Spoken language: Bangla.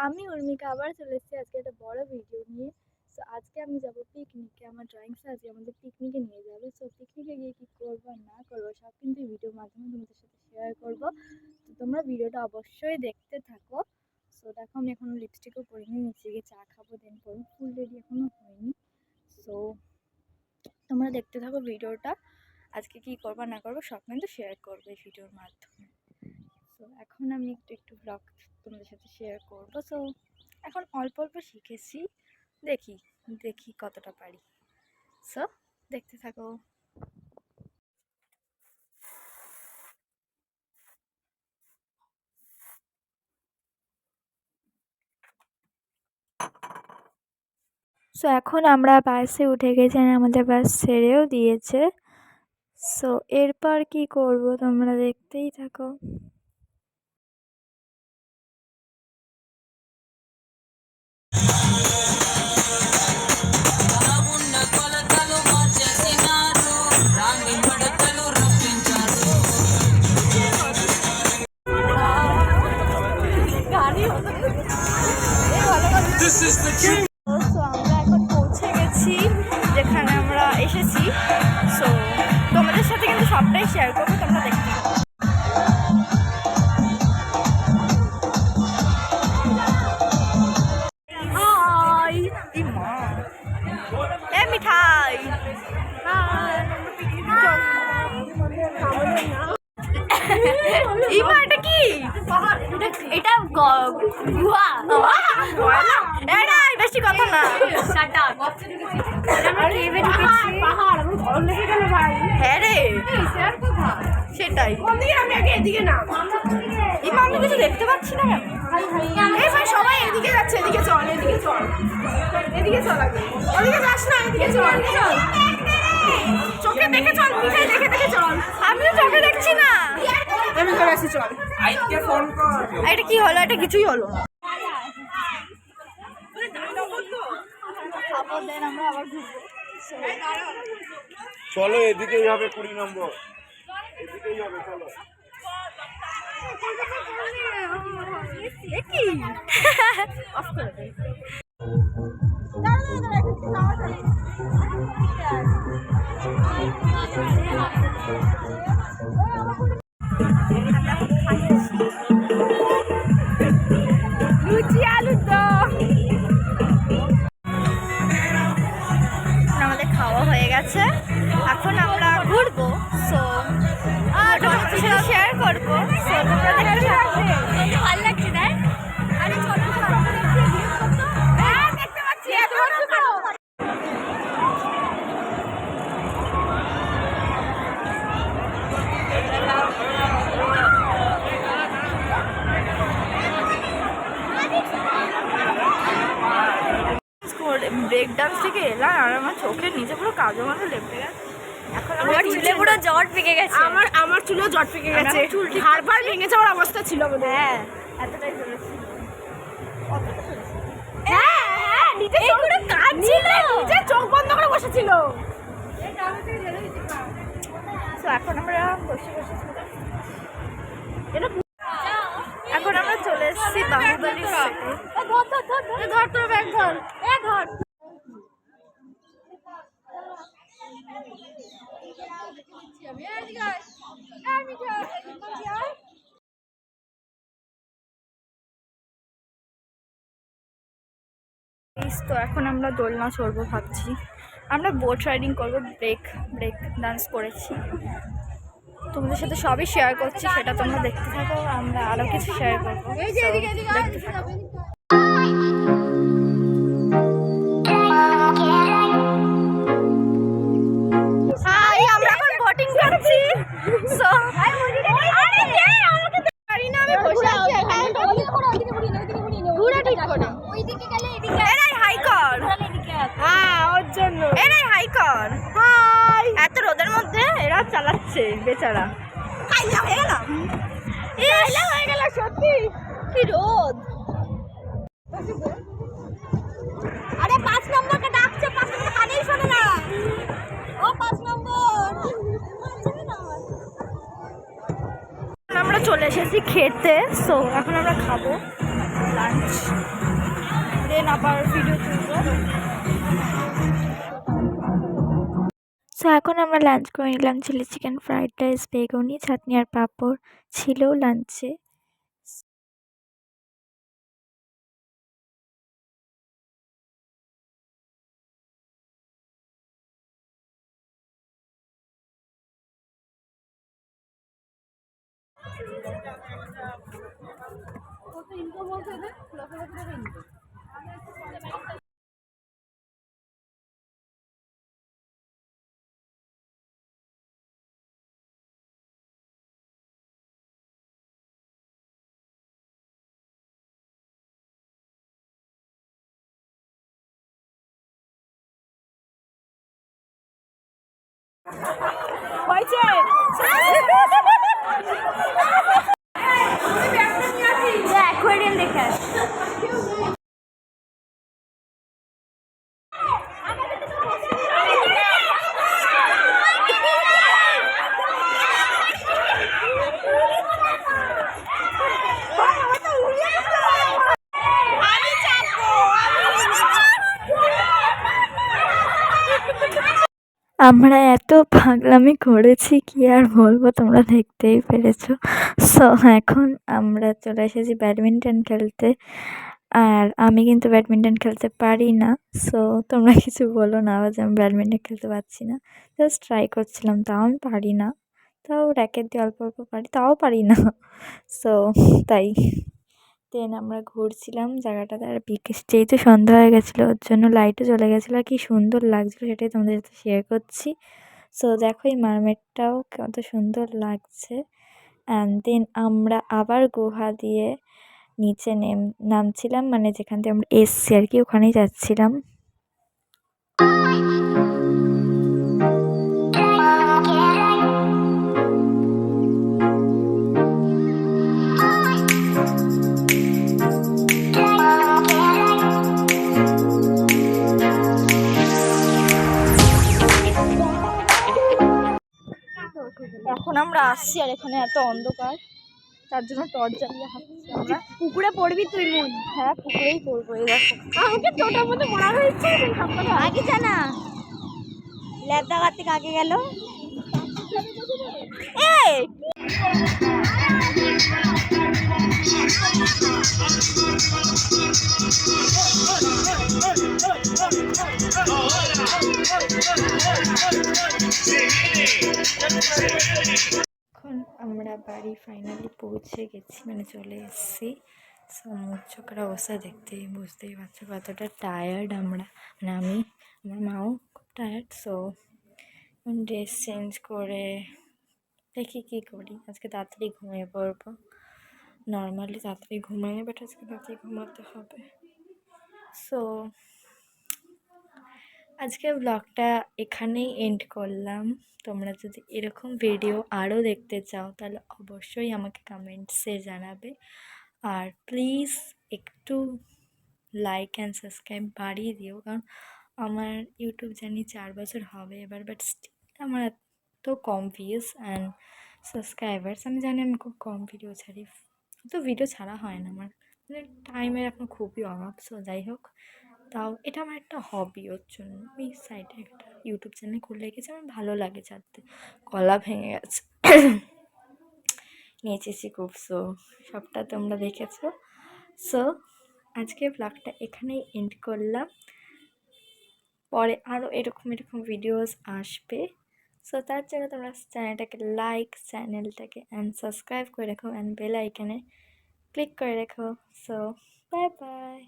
আমি উর্মিকা আবার চলে এসেছি আজকে একটা বড় ভিডিও নিয়ে। সো আজকে আমি যাব পিকনিকে, আমার ড্রয়িং স্যার আজকে আমাদের পিকনিকে নিয়ে যাবে। সো পিকনিকে গিয়ে কী করবো না করবো সব কিন্তু ভিডিওর মাধ্যমে তোমাদের সাথে শেয়ার করবো। তো তোমরা ভিডিওটা অবশ্যই দেখতে থাকো। সো দেখো আমি এখনো লিপস্টিকও পরিনি, নিচে গিয়ে চা খাবো, দেন করবো, ফুল রেডি এখনো হয়নি। সো তোমরা দেখতে থাকো ভিডিওটা, আজকে কি করবো না করবো সব কিন্তু শেয়ার করবো এই ভিডিওর মাধ্যমে। সো এখন আমি একটু ব্লগ তোমাদের সাথে শেয়ার করবো। সো এখন অল্প অল্প শিখেছি, দেখি দেখি কতটা পারি। সো দেখতে থাকো। সো এখন আমরা বাসে উঠে গেছি, আর আমাদের বাস ছেড়েও দিয়েছে। সো এরপর কি করব তোমরা দেখতেই থাকো। সো আমরা এখন পৌঁছে গেছি যেখানে আমরা এসেছি। সো তোমাদের সাথে কিন্তু সবটাই শেয়ার করবো, তোমরা দেখতে থাকো। হাই ইমা, এ মিঠাই, ইমা এটা কি? এটা গুহা। এটা বেশি কথা না, হ্যাঁ রে সেটাই। ইমা আমি কিছু দেখতে পাচ্ছি না কেন? এই ভাই সবাই এদিকে যাচ্ছে, এদিকে চল, এদিকে চল, এদিকে চল, ওদিকে যাস না, এদিকে চল, চোখে দেখে চল, মিঠাই দেখে দেখে চল। আমিও চোখে দেখছি না, আমি করে আসি, চল। আইকে ফোন কর। এটা কি হলো? এটা কিছুই হলো না। চলো এদিকেই হবে 20 নম্বর, এদিকেই হবে, চলো। কি অফ করে দে। লুচি আলুর দম আমাদের খাওয়া হয়ে গেছে, এখন আমরা ঘুরবো। সো শেয়ার করবো। সো তোমরা দেখতে থাকো, ভালো লাগছে না? আরে ছোট দেখতে পাচ্ছি ব্রেক ডান্স থেকে এলাম, আর আমার চোখের নিচে পুরো কাজু মাথা লেপটে গেছে। এখন আমার চুলে পুরো জট পেকে গেছে। আমার চুলেও জট পেকে গেছে, হাড় ভেঙে যাওয়ার অবস্থা ছিল। হ্যাঁ এতটাই চলেছি। হ্যাঁ নিচে পুরো কাঁদছিল, নিচে চোখ বন্ধ করে বসেছিল। তো এখন আমরা বসে বসে এখন আমরা চলে এসেছি বাহুবলী। ধর তোর ব্যাগ ধর, ধর। তো এখন আমরা দোলনা চড়বো ভাবছি, আমরা বোট রাইডিং করবো, ব্রেক ডান্স করেছি। তোমাদের সাথে সবই শেয়ার করছি, সেটা তোমরা দেখতে থাকো, আমরা আরো কিছু শেয়ার করবো। দেখতে থাকো। আমরা এখন বোটিং করছি। সো পারি না, আমি বসে আছি। ঘুরে ঠিক করে ওইদিকে গেলে এদিকে এরাই হাই কর। হ্যাঁ ওর জন্য এরাই হাই কর। হাই, এত রোদের মধ্যে এরা চালাচ্ছে বেচারা। কাইলা হয়ে গেল, কাইলা হয়ে গেল, সত্যি কি রোদ। আরে 5 নম্বরকে ডাকছে, 5 নম্বর কানেই শোনে না। ও 5 নম্বর। আমরা চলে এসেছি খেতে। সো এখন আমরা খাবো। লাঞ্চ, দেন আবার ভিডিও তুলবো। সো এখন আমরা লাঞ্চ করে নিলাম, চিলি চিকেন, ফ্রাইড রাইস, বেগুনি, চাটনি আর পাঁপড় ছিল লাঞ্চে। অ্যাকোয়ারিয়াম দেখে আস। আমরা এত পাগলামি করেছি কি আর বলবো, তোমরা দেখতেই পেরেছো। সো এখন আমরা চলে এসেছি ব্যাডমিন্টন খেলতে, আর আমি কিন্তু ব্যাডমিন্টন খেলতে পারি না। সো তোমরা কিছু বলো না যে আমি ব্যাডমিন্টন খেলতে পারছি না, জাস্ট ট্রাই করছিলাম, তাও আমি পারি না। তাও র্যাকেট দিয়ে অল্প অল্প পারি, তাও পারি না। সো তাই দেন আমরা ঘুরছিলাম জায়গাটাতে, আর যেহেতু সন্ধ্যা হয়ে গেছিলো ওর জন্য লাইটও চলে গেছিলো, আর কি সুন্দর লাগছিলো সেটাই তোমাদের সাথে শেয়ার করছি। সো দেখো এই মারমেডটাও কত সুন্দর লাগছে। অ্যান্ড দেন আমরা আবার গুহা দিয়ে নিচে নামছিলাম, মানে যেখান থেকে আমরা এসছি আর কি, ওখানেই যাচ্ছিলাম। এখন আমরা আসছি, আর এখানে এত অন্ধকার, তার জন্য টর্চ জ্বালিয়ে হাঁটছি আমরা। পুকুরে পড়বি তুই? মন হ্যাঁ, পুকুরেই পড়বো। এই দেখো আমাকে ছোটার মধ্যে মারা হয়েছে, আগে জানা ল্যাদা গাছ থেকে আগে গেল। এখন আমরা বাড়ি ফাইনালি পৌঁছে গেছি, মানে চলে এসেছি। সো মুখ চোখের অবস্থা দেখতেই বুঝতেই পারছো কতটা টায়ার্ড আমরা, মানে আমি, আমার মাও খুব টায়ার্ড। সো ড্রেস চেঞ্জ করে দেখি কী করি, আজকে তাড়াতাড়ি ঘুমিয়ে পড়বো। নর্মালি তাড়াতাড়ি ঘুমাই, বাট আজকে তাড়াতাড়ি ঘুমাতে হবে। সো আজকে ব্লগটা এখানেই এন্ড করলাম। তোমরা যদি এরকম ভিডিও আরও দেখতে চাও তাহলে অবশ্যই আমাকে কমেন্টসে জানাবে, আর প্লিজ একটু লাইক অ্যান্ড সাবস্ক্রাইব বাড়িয়ে দিও, কারণ আমার ইউটিউব জানি 4 বছর হবে এবার, বাট স্টিল আমার এত কম ভিউজ অ্যান্ড সাবস্ক্রাইবার্স। আমি জানি আমি খুব কম ভিডিও ছাড়ি, তো ভিডিও ছাড়া হয় না আমার, মানে টাইমের এখন খুবই অভাব। সো যাই হোক, তাও এটা আমার একটা হবি, ওর জন্য আমি সাইডে একটা ইউটিউব চ্যানেল খুলে রেখেছি, আমার ভালো লাগে ছাড়তে। গলা ভেঙে গেছে, নেচেছি খুব। সো সবটা তোমরা দেখেছো। সো আজকে ব্লগটা এখানেই এন্ড করলাম, পরে আরও এরকম ভিডিওস আসবে। সো তার জন্য তোমরা চ্যানেলটাকে অ্যান্ড সাবস্ক্রাইব করে রাখো, অ্যান্ড বেল আইকনে ক্লিক করে রাখো। So bye bye.